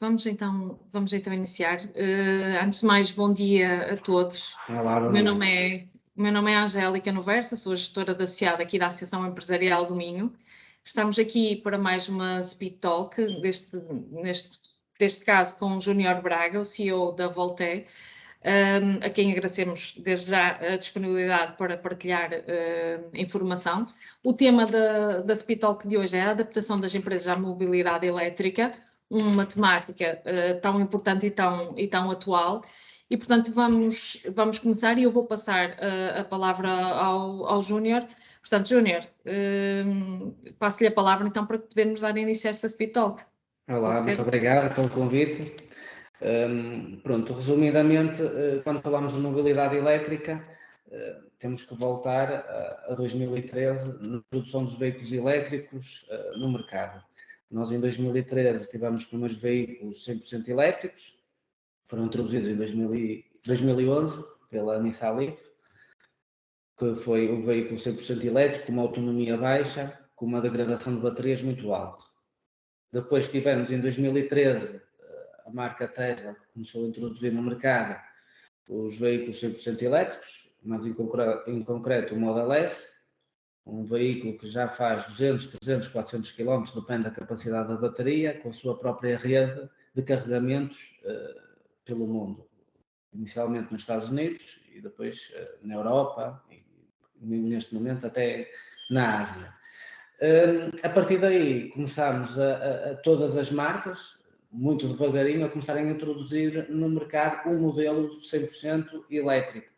Vamos então iniciar. Antes de mais, bom dia a todos. Olá, O boa meu noite. nome é Angélica Noversa, sou a gestora associada aqui da Associação Empresarial do Minho. Estamos aqui para mais uma Speed Talk, deste caso com o Júnior Braga, o CEO da Voltaire, a quem agradecemos desde já a disponibilidade para partilhar informação. O tema da Speed Talk de hoje é a adaptação das empresas à mobilidade elétrica, uma temática tão importante e tão atual. E, portanto, vamos começar e eu vou passar a palavra ao Júnior. Portanto, Júnior, passo-lhe a palavra então para podermos dar início a esta Speed Talk. Olá, muito obrigado pelo convite. Pronto, resumidamente, quando falamos de mobilidade elétrica, temos que voltar a 2013, na produção dos veículos elétricos no mercado. Nós, em 2013, tivemos os primeiros veículos 100% elétricos, foram introduzidos em 2011 pela Nissan Leaf, que foi um veículo 100% elétrico, com uma autonomia baixa, com uma degradação de baterias muito alta. Depois tivemos, em 2013, a marca Tesla, que começou a introduzir no mercado os veículos 100% elétricos, mas em concreto o Model S, um veículo que já faz 200, 300, 400 km, depende da capacidade da bateria, com a sua própria rede de carregamentos pelo mundo. Inicialmente nos Estados Unidos e depois na Europa e neste momento até na Ásia. A partir daí começámos a todas as marcas, muito devagarinho, a começarem a introduzir no mercado um modelo 100% elétrico.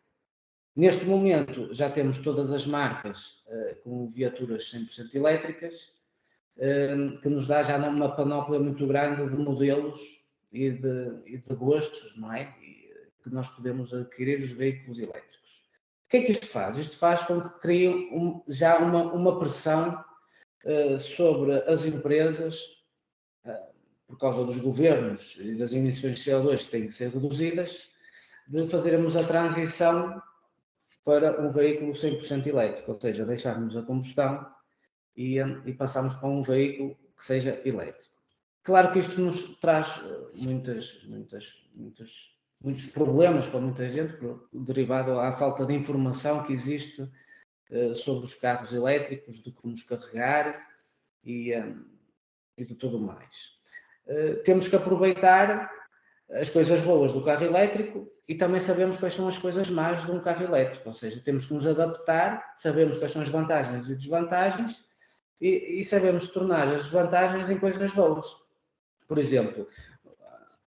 Neste momento já temos todas as marcas com viaturas 100% elétricas, que nos dá já uma panóplia muito grande de modelos e de gostos, não é? Que nós podemos adquirir os veículos elétricos. O que é que isto faz? Isto faz com que crie já uma pressão sobre as empresas, por causa dos governos e das emissões de CO2 que têm que ser reduzidas, de fazermos a transição para um veículo 100% elétrico, ou seja, deixarmos a combustão e passarmos para um veículo que seja elétrico. Claro que isto nos traz muitos problemas para muita gente, derivado à falta de informação que existe sobre os carros elétricos, de como os carregar e de tudo mais. Temos que aproveitar as coisas boas do carro elétrico e também sabemos quais são as coisas más de um carro elétrico, ou seja, temos que nos adaptar, sabemos quais são as vantagens e desvantagens e sabemos tornar as vantagens em coisas boas. Por exemplo,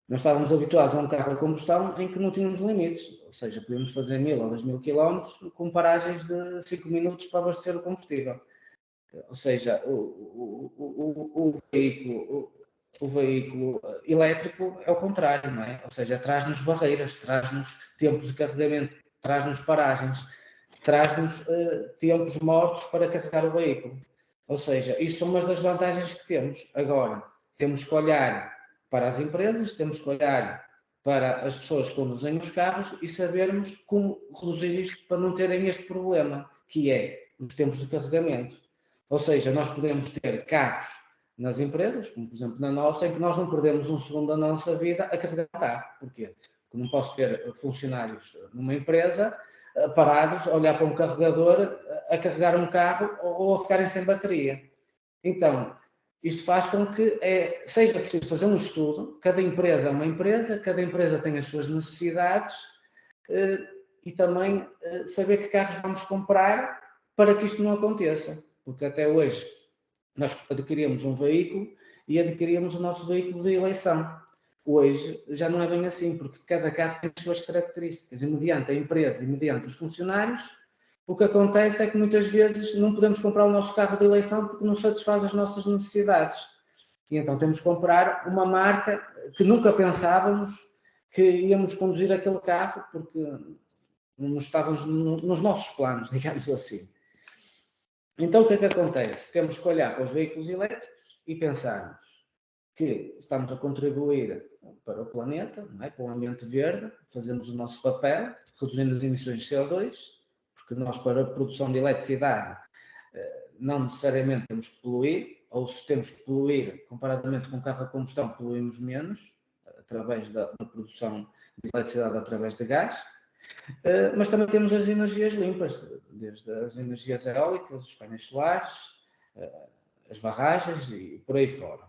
nós estávamos habituados a um carro a combustão em que não tínhamos limites, ou seja, podíamos fazer 1000 ou 2000 km com paragens de 5 minutos para abastecer o combustível. Ou seja, o veículo elétrico é o contrário, não é? Ou seja, traz-nos barreiras, traz-nos tempos de carregamento, traz-nos paragens, traz-nos tempos mortos para carregar o veículo. Ou seja, isto são umas das vantagens que temos. Agora, temos que olhar para as empresas, temos que olhar para as pessoas que conduzem os carros e sabermos como reduzir isto para não terem este problema, que é os tempos de carregamento. Ou seja, nós podemos ter carros nas empresas, como por exemplo na nossa, em que nós não perdemos um segundo da nossa vida a carregar o carro. Porquê? Porque não posso ter funcionários numa empresa parados a olhar para um carregador a carregar um carro ou a ficarem sem bateria. Então, isto faz com que seja preciso fazer um estudo, cada empresa é uma empresa, cada empresa tem as suas necessidades e também saber que carros vamos comprar para que isto não aconteça. Porque até hoje nós adquirimos um veículo e adquirimos o nosso veículo de eleição. Hoje já não é bem assim, porque cada carro tem as suas características e mediante a empresa e mediante os funcionários, o que acontece é que muitas vezes não podemos comprar o nosso carro de eleição porque não satisfaz as nossas necessidades. E então temos que comprar uma marca que nunca pensávamos que íamos conduzir aquele carro porque não estávamos nos nossos planos, digamos assim. Então o que é que acontece? Temos que olhar para os veículos elétricos e pensarmos que estamos a contribuir para o planeta, não é? Para o ambiente verde, fazemos o nosso papel, reduzindo as emissões de CO2, porque nós para a produção de eletricidade não necessariamente temos que poluir, ou se temos que poluir, comparadamente com o carro a combustão, poluímos menos, através da produção de eletricidade através de gás, mas também temos as energias limpas, desde as energias eólicas, os painéis solares, as barragens e por aí fora.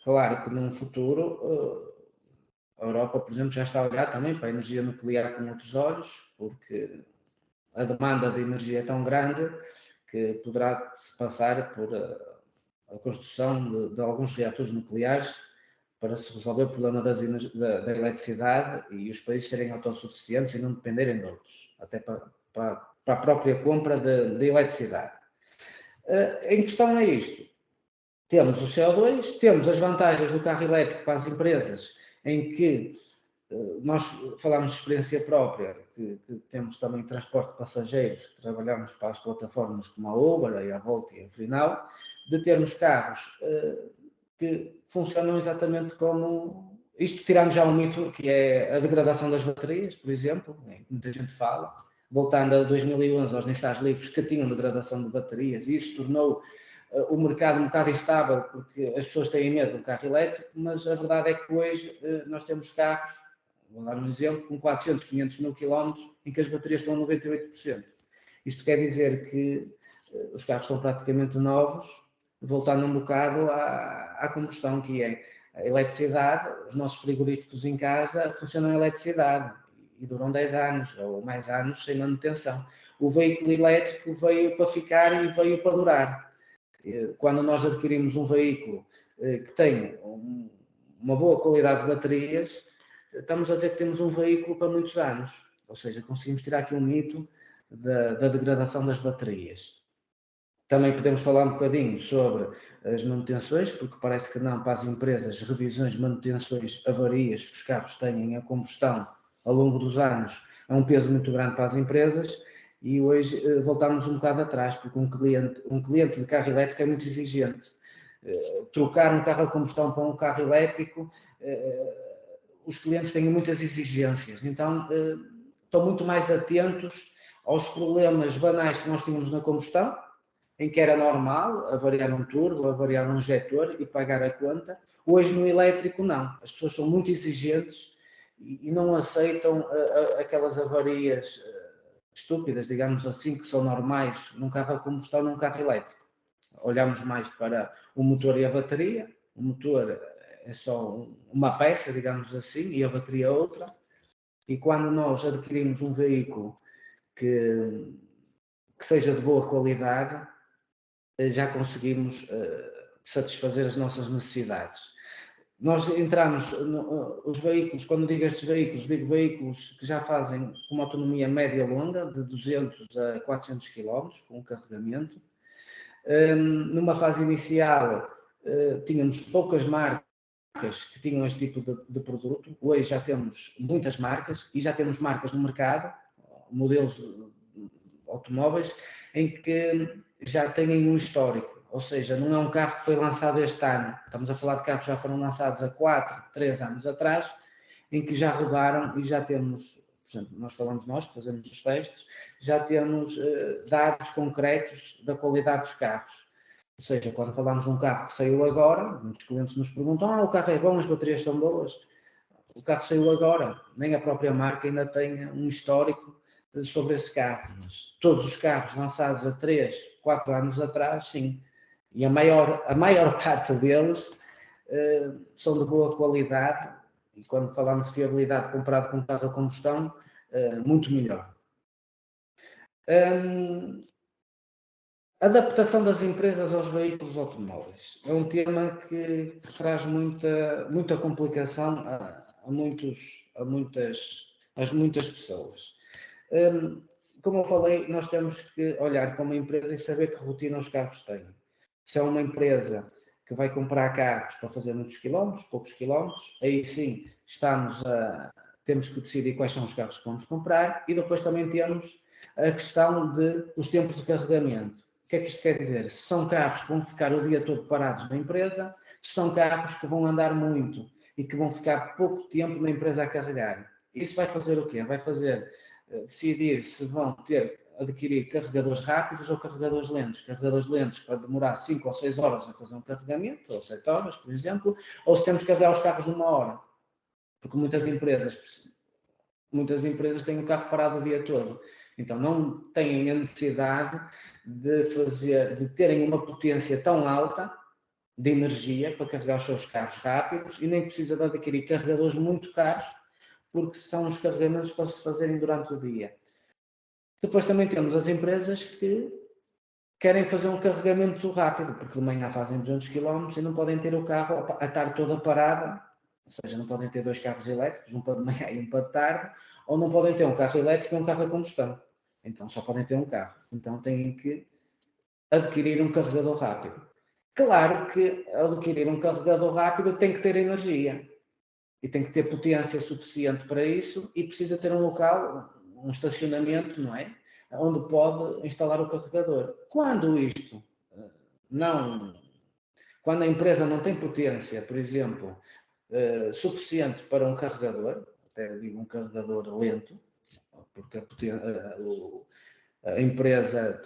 Claro que num futuro a Europa, por exemplo, já está a olhar também para a energia nuclear com outros olhos, porque a demanda de energia é tão grande que poderá-se passar por a construção de alguns reatores nucleares para se resolver o problema da eletricidade e os países serem autossuficientes e não dependerem de outros, até para a própria compra de eletricidade. Em questão é isto. Temos o CO2, temos as vantagens do carro elétrico para as empresas, em que nós falamos de experiência própria, que temos também transporte de passageiros, que trabalhamos para as plataformas como a Uber, e a Volt e a Freenow, de termos carros que funcionam exatamente como... Isto tirando já um mito, que é a degradação das baterias, por exemplo, muita gente fala, voltando a 2011 aos Nissan Leafs que tinham degradação de baterias, e isso tornou o mercado um bocado instável, porque as pessoas têm medo do carro elétrico, mas a verdade é que hoje nós temos carros, vou dar um exemplo, com 400, 500 mil quilómetros, em que as baterias estão a 98%. Isto quer dizer que os carros estão praticamente novos, voltando um bocado à combustão, que é a eletricidade. Os nossos frigoríficos em casa funcionam a eletricidade e duram 10 anos ou mais anos sem manutenção. O veículo elétrico veio para ficar e veio para durar. Quando nós adquirimos um veículo que tem uma boa qualidade de baterias, estamos a dizer que temos um veículo para muitos anos. Ou seja, conseguimos tirar aqui um mito da degradação das baterias. Também podemos falar um bocadinho sobre as manutenções, porque parece que não, para as empresas, revisões, manutenções, avarias que os carros têm a combustão ao longo dos anos é um peso muito grande para as empresas, e hoje voltamos um bocado atrás, porque um cliente de carro elétrico é muito exigente. Trocar um carro a combustão para um carro elétrico, os clientes têm muitas exigências, então estão muito mais atentos aos problemas banais que nós tínhamos na combustão, em que era normal avariar um turbo, avariar um injetor e pagar a conta. Hoje no elétrico não, as pessoas são muito exigentes e não aceitam aquelas avarias estúpidas, digamos assim, que são normais num carro a combustão, num carro elétrico. Olhamos mais para o motor e a bateria. O motor é só uma peça, digamos assim, e a bateria outra. E quando nós adquirimos um veículo que seja de boa qualidade, já conseguimos satisfazer as nossas necessidades. Nós entramos, os veículos, quando digo estes veículos, digo veículos que já fazem uma autonomia média longa, de 200 a 400 km, com carregamento. Numa fase inicial, tínhamos poucas marcas que tinham este tipo de produto. Hoje já temos muitas marcas e já temos marcas no mercado, modelos automóveis, em que já têm um histórico. Ou seja, não é um carro que foi lançado este ano. Estamos a falar de carros que já foram lançados há 4, 3 anos atrás, em que já rodaram e já temos, por exemplo, nós que fazemos os testes, já temos dados concretos da qualidade dos carros. Ou seja, quando falamos de um carro que saiu agora, muitos clientes nos perguntam, o carro é bom, as baterias são boas. O carro saiu agora, nem a própria marca ainda tem um histórico sobre esse carro. Mas todos os carros lançados há 3, 4 anos atrás, sim. E a maior parte deles são de boa qualidade, e quando falamos de fiabilidade comparado com um carro a combustão, muito melhor. Adaptação das empresas aos veículos automóveis é um tema que traz muita complicação a muitas pessoas. Como eu falei, nós temos que olhar para uma empresa e saber que rotina os carros têm. Se é uma empresa que vai comprar carros para fazer muitos quilómetros, poucos quilómetros, aí sim temos que decidir quais são os carros que vamos comprar, e depois também temos a questão dos tempos de carregamento. O que é que isto quer dizer? Se são carros que vão ficar o dia todo parados na empresa, se são carros que vão andar muito e que vão ficar pouco tempo na empresa a carregar. Isso vai fazer o quê? Vai fazer decidir se vão adquirir carregadores rápidos ou carregadores lentos. Carregadores lentos para demorar 5 ou 6 horas a fazer um carregamento, ou 7 horas, por exemplo, ou se temos que carregar os carros numa hora. porque muitas empresas têm o carro parado o dia todo, então não têm a necessidade de terem uma potência tão alta de energia para carregar os seus carros rápidos, e nem precisa de adquirir carregadores muito caros, porque são os carregamentos para se fazerem durante o dia. Depois também temos as empresas que querem fazer um carregamento rápido, porque de manhã fazem 200 km e não podem ter o carro a tarde toda parada, ou seja, não podem ter 2 carros elétricos, um para de manhã e um para de tarde, ou não podem ter um carro elétrico e um carro a combustão. Então só podem ter um carro. Então têm que adquirir um carregador rápido. Claro que adquirir um carregador rápido tem que ter energia e tem que ter potência suficiente para isso, e precisa ter um local, um estacionamento, não é? Onde pode instalar o carregador. Quando a empresa não tem potência, por exemplo, suficiente para um carregador, até digo um carregador lento, porque a empresa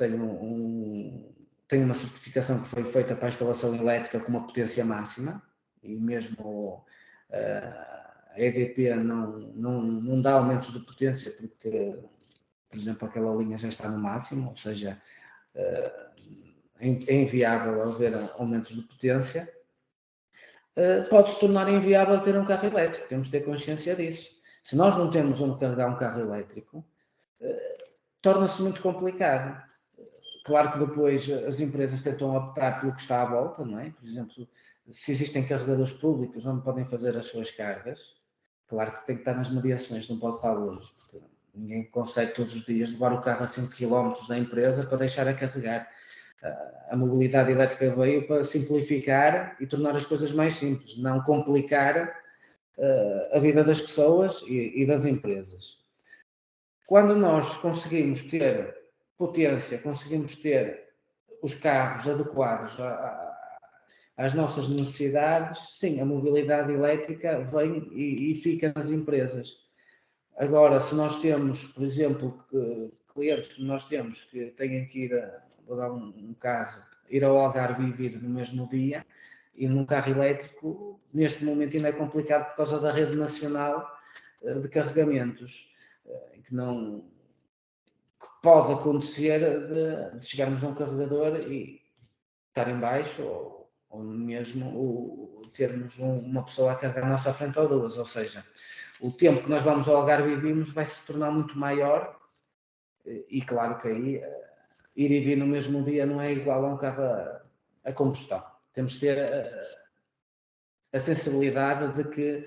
tem uma certificação que foi feita para a instalação elétrica com uma potência máxima, e mesmo a EDP não dá aumentos de potência, porque, por exemplo, aquela linha já está no máximo, ou seja, é inviável haver aumentos de potência. Pode se tornar inviável ter um carro elétrico, temos de ter consciência disso. Se nós não temos onde carregar um carro elétrico, torna-se muito complicado. Claro que depois as empresas tentam optar pelo que está à volta, não é? Por exemplo, se existem carregadores públicos onde podem fazer as suas cargas, claro que tem que estar nas mediações, não pode estar longe, porque ninguém consegue todos os dias levar o carro a 5 km da empresa para deixar a carregar. A mobilidade elétrica veio para simplificar e tornar as coisas mais simples, não complicar a vida das pessoas e das empresas. Quando nós conseguimos ter potência, conseguimos ter os carros adequados às nossas necessidades, sim, a mobilidade elétrica vem e fica nas empresas. Agora, se nós temos, por exemplo, clientes que nós temos que têm que vou dar um caso, ir ao Algarve e vir no mesmo dia, e num carro elétrico, neste momento ainda é complicado por causa da rede nacional de carregamentos, que pode acontecer de chegarmos a um carregador e estar em baixo, ou mesmo termos uma pessoa a carregar à nossa frente ou duas, ou seja, o tempo que nós vamos ao Algarve e vimos vai se tornar muito maior, e claro que aí ir e vir no mesmo dia não é igual a um carro a combustão. Temos de ter a sensibilidade de que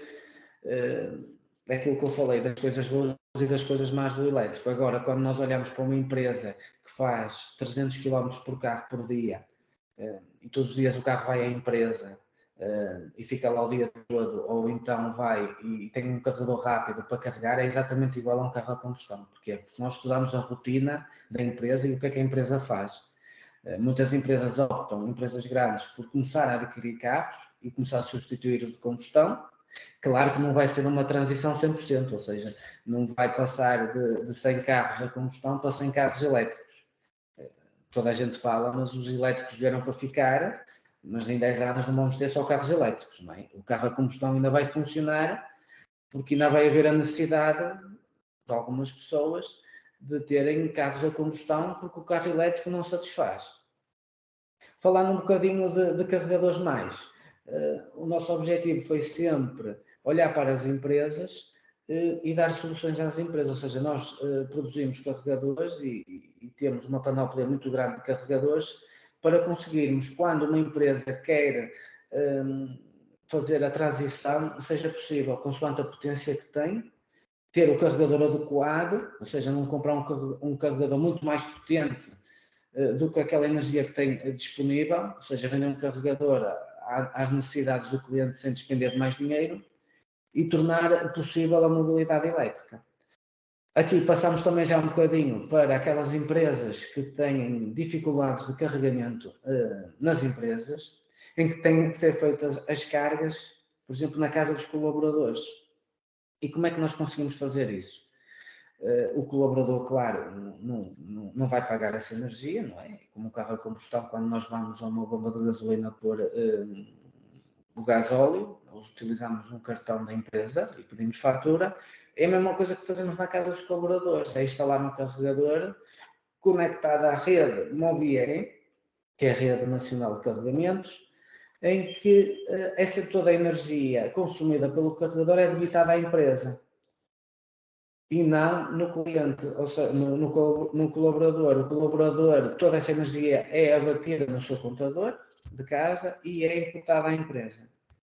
é aquilo que eu falei, das coisas boas e das coisas más do elétrico. Agora, quando nós olhamos para uma empresa que faz 300 km por carro por dia, e todos os dias o carro vai à empresa e fica lá o dia todo, ou então vai e tem um carregador rápido para carregar, é exatamente igual a um carro a combustão. Porquê? Porque nós estudamos a rotina da empresa e o que é que a empresa faz. Muitas empresas optam, empresas grandes, por começar a adquirir carros e começar a substituir os de combustão. Claro que não vai ser uma transição 100%, ou seja, não vai passar de 100 carros a combustão para 100 carros elétricos. Toda a gente fala, mas os elétricos vieram para ficar, mas em 10 anos não vamos ter só carros elétricos, não é? O carro a combustão ainda vai funcionar, porque ainda vai haver a necessidade de algumas pessoas de terem carros a combustão, porque o carro elétrico não satisfaz. Falando um bocadinho de carregadores mais, o nosso objetivo foi sempre olhar para as empresas e dar soluções às empresas, ou seja, nós produzimos carregadores e temos uma panóplia muito grande de carregadores para conseguirmos, quando uma empresa quer fazer a transição, seja possível, consoante a potência que tem, ter o carregador adequado, ou seja, não comprar um carregador muito mais potente do que aquela energia que tem disponível, ou seja, vender um carregador às necessidades do cliente sem despender de mais dinheiro e tornar possível a mobilidade elétrica. Aqui passamos também já um bocadinho para aquelas empresas que têm dificuldades de carregamento nas empresas, em que têm que ser feitas as cargas, por exemplo, na casa dos colaboradores. E como é que nós conseguimos fazer isso? O colaborador, claro, não vai pagar essa energia, não é? Como um carro a combustão, quando nós vamos a uma bomba de gasolina pôr o gasóleo, nós utilizamos um cartão da empresa e pedimos fatura. É a mesma coisa que fazemos na casa dos colaboradores, é instalar um carregador conectado à rede Mobier, que é a rede nacional de carregamentos, em que toda a energia consumida pelo carregador é debitada à empresa e não no cliente, ou seja, no colaborador. O colaborador, toda essa energia é abatida no seu computador de casa e é imputada à empresa.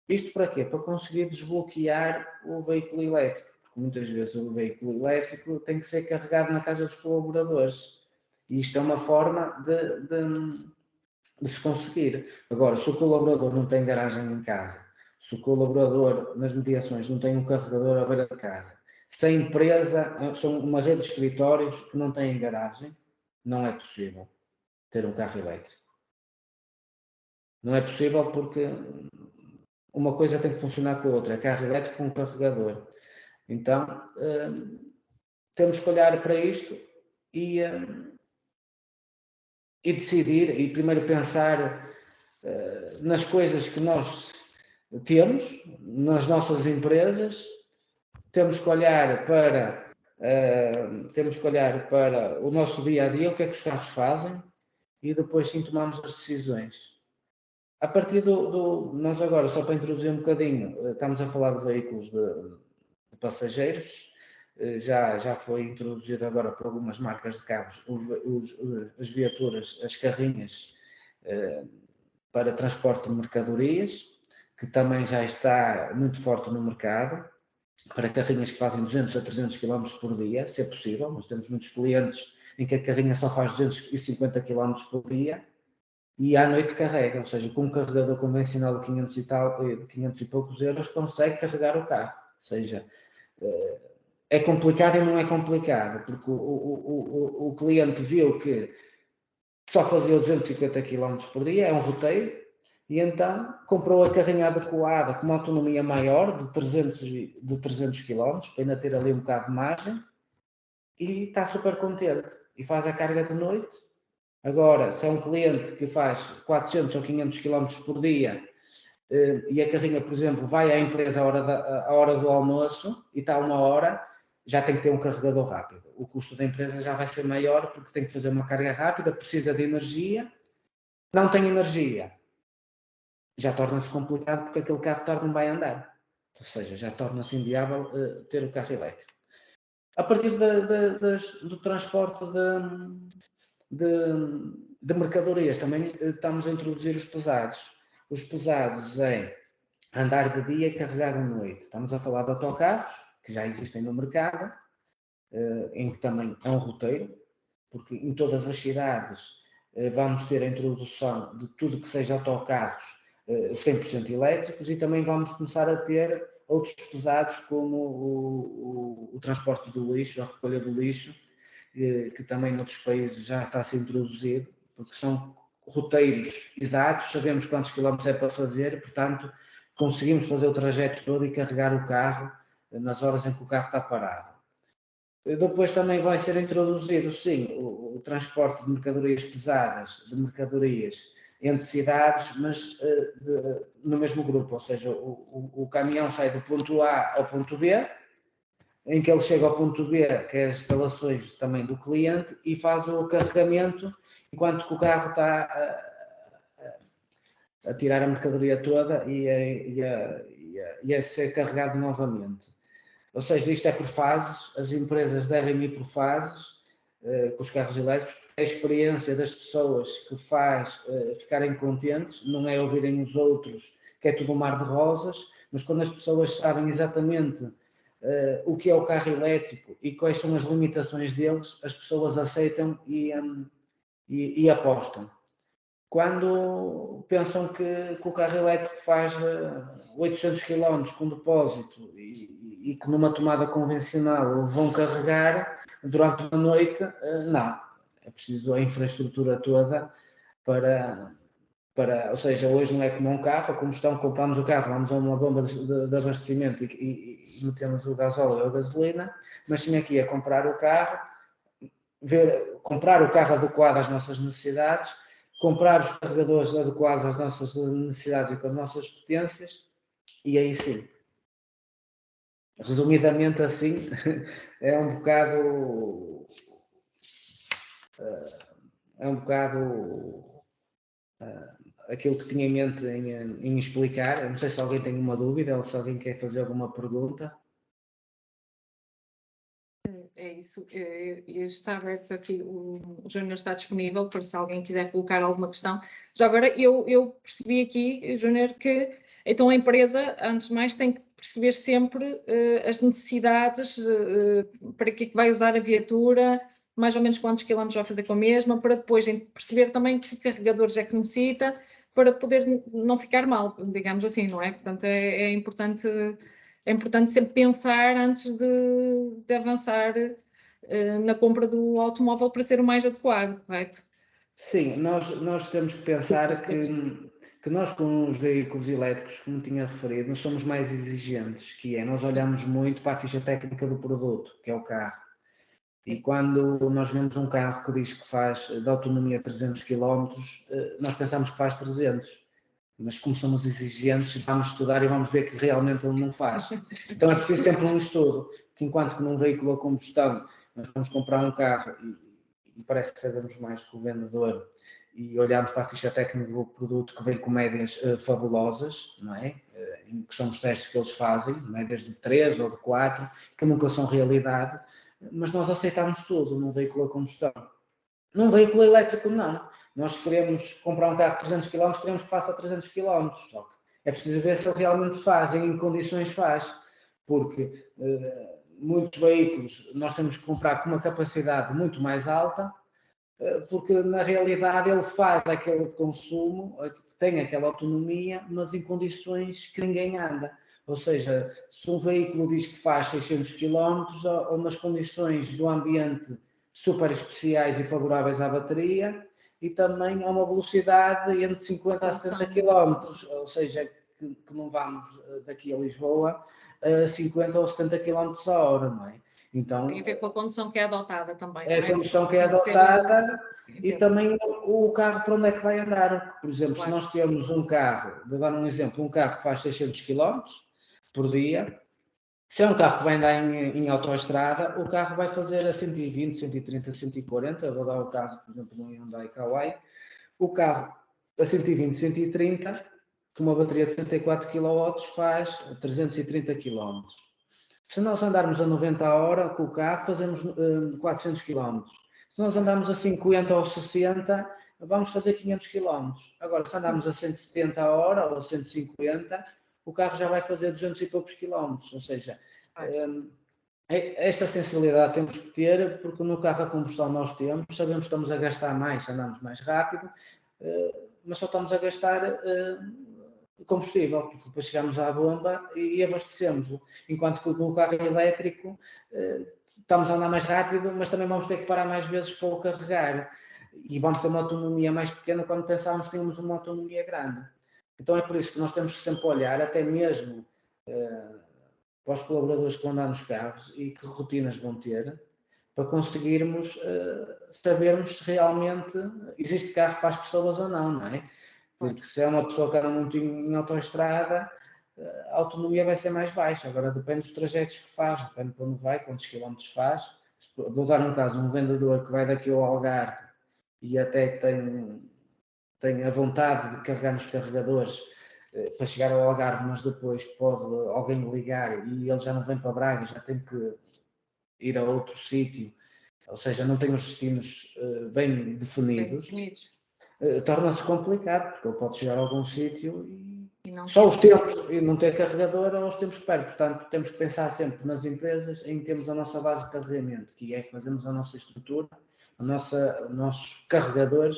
Isto para quê? Para conseguir desbloquear o veículo elétrico, porque muitas vezes o veículo elétrico tem que ser carregado na casa dos colaboradores. E isto é uma forma de se conseguir. Agora, se o colaborador não tem garagem em casa, se o colaborador nas mediações não tem um carregador à beira de casa, se a empresa são uma rede de escritórios que não têm garagem, não é possível ter um carro elétrico. Não é possível porque uma coisa tem que funcionar com a outra, é carro elétrico com um carregador. Então, temos que olhar para isto e decidir, e primeiro pensar nas coisas que nós temos, nas nossas empresas. Temos que olhar para o nosso dia-a-dia, o que é que os carros fazem, e depois sim tomamos as decisões. A partir nós agora, só para introduzir um bocadinho, estamos a falar de veículos de passageiros, já foi introduzido agora por algumas marcas de carros as viaturas, as carrinhas para transporte de mercadorias, que também já está muito forte no mercado, para carrinhas que fazem 200 a 300 km por dia, se é possível. Nós temos muitos clientes em que a carrinha só faz 250 km por dia e à noite carrega, ou seja, com um carregador convencional de 500 e poucos euros consegue carregar o carro. Ou seja, é complicado e não é complicado, porque o cliente viu que só fazia 250 km por dia, é um roteiro, e então comprou a carrinha adequada com uma autonomia maior de 300 km, para ainda ter ali um bocado de margem, e está super contente. E faz a carga de noite. Agora, se é um cliente que faz 400 ou 500 km por dia e a carrinha, por exemplo, vai à empresa à hora do almoço e está uma hora, já tem que ter um carregador rápido. O custo da empresa já vai ser maior porque tem que fazer uma carga rápida, precisa de energia, não tem energia. Já torna-se complicado porque aquele carro não vai andar. Ou seja, já torna-se inviável ter o carro elétrico. A partir do transporte de mercadorias, também estamos a introduzir os pesados. Os pesados é andar de dia e carregar de noite. Estamos a falar de autocarros, que já existem no mercado, em que também é um roteiro, porque em todas as cidades vamos ter a introdução de tudo que seja autocarros 100% elétricos, e também vamos começar a ter outros pesados como o transporte do lixo, a recolha do lixo, que também noutros países já está a ser introduzido, porque são roteiros exatos, sabemos quantos quilómetros é para fazer, portanto conseguimos fazer o trajeto todo e carregar o carro nas horas em que o carro está parado. Depois também vai ser introduzido, sim, o transporte de mercadorias pesadas, de mercadorias entre cidades, mas no mesmo grupo, ou seja, o caminhão sai do ponto A ao ponto B, em que ele chega ao ponto B, que é as instalações também do cliente, e faz o carregamento, enquanto que o carro está a tirar a mercadoria toda e a ser carregado novamente. Ou seja, isto é por fases, as empresas devem ir por fases com os carros elétricos. A experiência das pessoas que faz ficarem contentes, não é ouvirem os outros que é tudo um mar de rosas, mas quando as pessoas sabem exatamente o que é o carro elétrico e quais são as limitações deles, as pessoas aceitam e apostam. Quando pensam que o carro elétrico faz 800 km com depósito e que numa tomada convencional vão carregar durante a noite, não. É preciso a infraestrutura toda para, ou seja, hoje não é como um carro, a combustão, compramos o carro, vamos a uma bomba de abastecimento e metemos o gasóleo ou a gasolina, mas sim aqui a comprar o carro, comprar o carro adequado às nossas necessidades, comprar os carregadores adequados às nossas necessidades e com as nossas potências, e aí sim. Resumidamente assim, é um bocado aquilo que tinha em mente em explicar. Eu não sei se alguém tem uma dúvida ou se alguém quer fazer alguma pergunta. É isso, está aberto aqui, o Júnior está disponível para se alguém quiser colocar alguma questão. Já agora, eu percebi aqui, Júnior, que então a empresa, antes de mais, tem que perceber sempre as necessidades, para que é que vai usar a viatura, mais ou menos quantos quilómetros vai fazer com a mesma, para depois perceber também que carregadores é que necessita, para poder não ficar mal, digamos assim, não é? Portanto, é importante sempre pensar antes de avançar na compra do automóvel para ser o mais adequado, correto? Sim, nós temos que pensar que nós com os veículos elétricos, como tinha referido, nós somos mais exigentes, que é, nós olhamos muito para a ficha técnica do produto, que é o carro. E quando nós vemos um carro que diz que faz de autonomia 300 km, nós pensamos que faz 300. Mas como somos exigentes, vamos estudar e vamos ver que realmente ele não faz. Então é preciso sempre um estudo, que enquanto que num veículo a combustão nós vamos comprar um carro e parece que sabemos mais que o vendedor e olhamos para a ficha técnica do produto que vem com médias fabulosas, não é? Que são os testes que eles fazem, médias de 3 ou de 4, que nunca são realidade, mas nós aceitamos tudo num veículo a combustão. Num veículo elétrico, não. Nós queremos comprar um carro de 300 km, queremos que faça 300 km. Só que é preciso ver se ele realmente faz, em que condições faz. Porque muitos veículos nós temos que comprar com uma capacidade muito mais alta, porque na realidade ele faz aquele consumo, tem aquela autonomia, mas em condições que ninguém anda. Ou seja, se um veículo diz que faz 600 km, ou nas condições do ambiente super especiais e favoráveis à bateria, e também a uma velocidade entre 50 a 70 km, ou seja, que não vamos daqui a Lisboa a 50 ou 70 km a hora, não é? Então, tem a ver com a condução que é adotada também, é não é? a condução que é adotada e também o carro para onde é que vai andar. Por exemplo, claro, se nós temos um carro, vou dar um exemplo, um carro que faz 600 km por dia, se é um carro que vai andar em autoestrada, o carro vai fazer a 120, 130, 140, vou dar o caso, por exemplo, de um Hyundai Kauai, o carro a 120, 130, com uma bateria de 64 kW, faz 330 km. Se nós andarmos a 90 a hora com o carro, fazemos 400 km. Se nós andarmos a 50 ou 60, vamos fazer 500 km. Agora, se andarmos a 170 a hora ou a 150, o carro já vai fazer 200 e poucos quilómetros. Ou seja, esta sensibilidade temos que ter, porque no carro a combustão nós temos, sabemos que estamos a gastar mais, andamos mais rápido, mas só estamos a gastar combustível, porque depois chegamos à bomba e abastecemos-lo. Enquanto que no carro elétrico estamos a andar mais rápido, mas também vamos ter que parar mais vezes para o carregar. E vamos ter uma autonomia mais pequena quando pensávamos que tínhamos uma autonomia grande. Então é por isso que nós temos que sempre olhar, até mesmo para os colaboradores que vão andar nos carros e que rotinas vão ter, para conseguirmos sabermos se realmente existe carro para as pessoas ou não, não é? Porque se é uma pessoa que anda muito em autoestrada, a autonomia vai ser mais baixa. Agora depende dos trajetos que faz, depende de onde vai, quantos quilómetros faz. Vou dar um caso, um vendedor que vai daqui ao Algarve e até tem a vontade de carregar nos carregadores para chegar ao Algarve, mas depois pode alguém ligar e ele já não vem para Braga, já tem que ir a outro sítio, ou seja, não tem os destinos bem definidos. Torna-se complicado, porque ele pode chegar a algum sítio e só os tempos e não ter carregador ou os tempos que perde. Portanto, temos que pensar sempre nas empresas em termos a nossa base de carregamento, que é que fazemos a nossa estrutura, os nossos carregadores,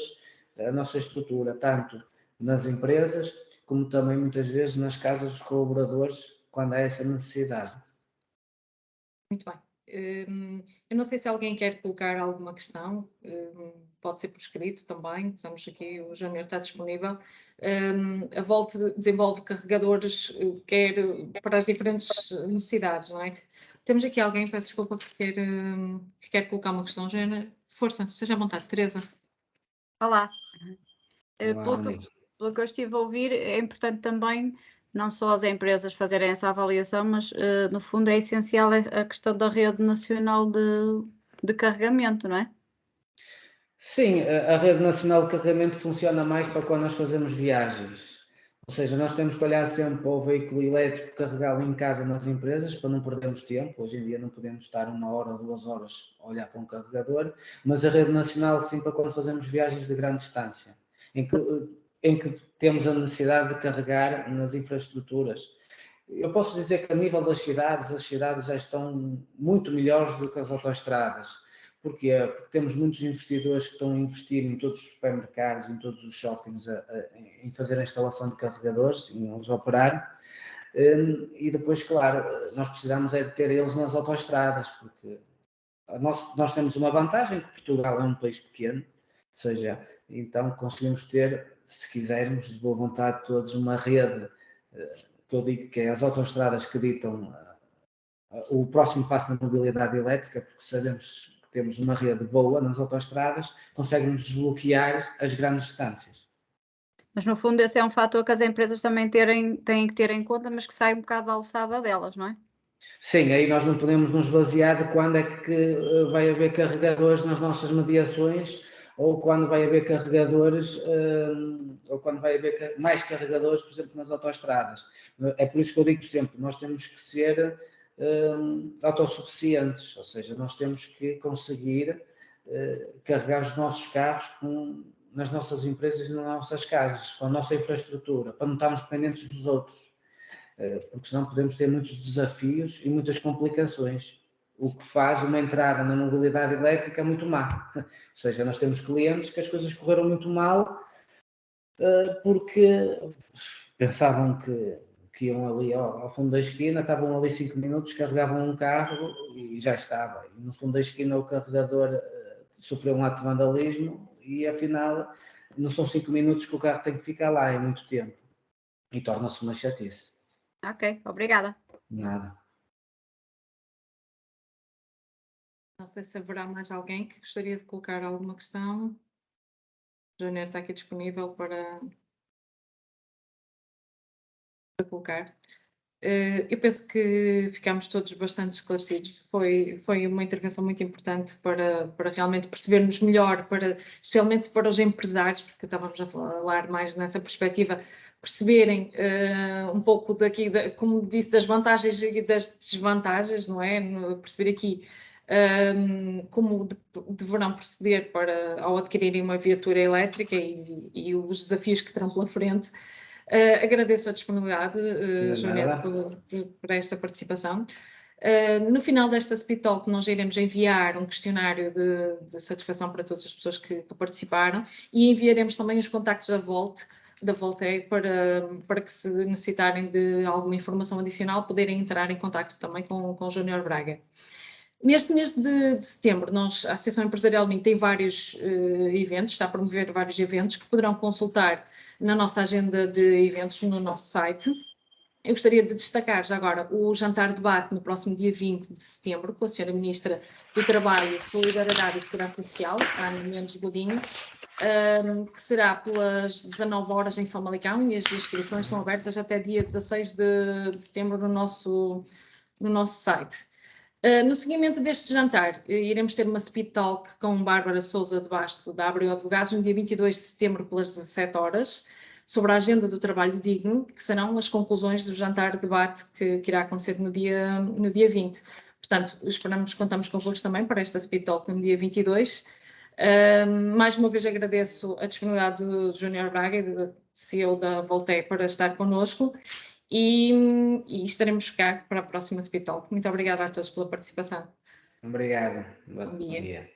a nossa estrutura, tanto nas empresas como também muitas vezes nas casas dos colaboradores, quando há essa necessidade. Muito bem. Eu não sei se alguém quer colocar alguma questão, pode ser por escrito também, estamos aqui, o Júnior está disponível. A Volt desenvolve carregadores, quer para as diferentes necessidades, não é? Temos aqui alguém, peço desculpa, que quer colocar uma questão, Júnior. Força, seja à vontade. Teresa. Olá. Pelo que eu estive a ouvir, é importante também não só as empresas fazerem essa avaliação, mas no fundo é essencial a questão da rede nacional de carregamento, não é? Sim, a rede nacional de carregamento funciona mais para quando nós fazemos viagens. Ou seja, nós temos que olhar sempre para o veículo elétrico, carregá-lo em casa nas empresas, para não perdermos tempo. Hoje em dia não podemos estar 1 hora ou 2 horas a olhar para um carregador, mas a rede nacional sim para quando fazemos viagens de grande distância, em que temos a necessidade de carregar nas infraestruturas. Eu posso dizer que a nível das cidades, as cidades já estão muito melhores do que as autoestradas. Porquê? Porque temos muitos investidores que estão a investir em todos os supermercados, em todos os shoppings, em fazer a instalação de carregadores, em os operar. E depois, claro, nós precisamos é de ter eles nas autoestradas, porque nós temos uma vantagem, que Portugal é um país pequeno, ou seja, então conseguimos ter, se quisermos, de boa vontade todos, uma rede, que eu digo que é as autoestradas que ditam o próximo passo na mobilidade elétrica, porque sabemos que temos uma rede boa nas autoestradas, conseguem-nos desbloquear as grandes distâncias. Mas no fundo esse é um fator que as empresas também têm que ter em conta, mas que sai um bocado da alçada delas, não é? Sim, aí nós não podemos nos basear de quando é que vai haver carregadores nas nossas mediações, ou quando vai haver carregadores, ou quando vai haver mais carregadores, por exemplo, nas autoestradas. É por isso que eu digo sempre, nós temos que ser autossuficientes, ou seja, nós temos que conseguir carregar os nossos carros nas nossas empresas e nas nossas casas, com a nossa infraestrutura, para não estarmos dependentes dos outros, porque senão podemos ter muitos desafios e muitas complicações, o que faz uma entrada na mobilidade elétrica muito má. Ou seja, nós temos clientes que as coisas correram muito mal porque pensavam que iam ali ao fundo da esquina, estavam ali 5 minutos, carregavam um carro e já estava. E no fundo da esquina o carregador sofreu um ato de vandalismo e afinal não são 5 minutos que o carro tem que ficar lá, é muito tempo. E torna-se uma chatice. Ok, obrigada. Nada. Não sei se haverá mais alguém que gostaria de colocar alguma questão. O Júnior está aqui disponível para colocar. Eu penso que ficámos todos bastante esclarecidos. Foi uma intervenção muito importante para realmente percebermos melhor, especialmente para os empresários, porque estávamos a falar mais nessa perspectiva, perceberem um pouco daqui, como disse, das vantagens e das desvantagens, não é? Perceber aqui como deverão proceder ao adquirirem uma viatura elétrica e os desafios que terão pela frente. Agradeço a disponibilidade, Júnior, por esta participação. No final desta Speed Talk, nós iremos enviar um questionário de satisfação para todas as pessoas que participaram e enviaremos também os contactos da Voltei para que, se necessitarem de alguma informação adicional, poderem entrar em contacto também com o Júnior Braga. Neste mês de setembro, a Associação Empresarial Minho tem vários eventos, está a promover vários eventos que poderão consultar na nossa agenda de eventos no nosso site. Eu gostaria de destacar já agora o jantar debate no próximo dia 20 de setembro com a Sra. Ministra do Trabalho, Solidariedade e Segurança Social, Ana Mendes Godinho, que será pelas 19 horas em Famalicão e as inscrições estão abertas até dia 16 de setembro no nosso site. No seguimento deste jantar, iremos ter uma Speed Talk com Bárbara Sousa de Basto, da Abreu Advogados, no dia 22 de setembro, pelas 17 horas, sobre a agenda do trabalho digno, que serão as conclusões do jantar debate que irá acontecer no dia 20. Portanto, contamos convosco também para esta Speed Talk no dia 22. Mais uma vez agradeço a disponibilidade do Júnior Braga e do CEO da Voltei para estar connosco. E estaremos cá para a próxima Speed Talk. Muito obrigada a todos pela participação. Obrigado. Bom dia.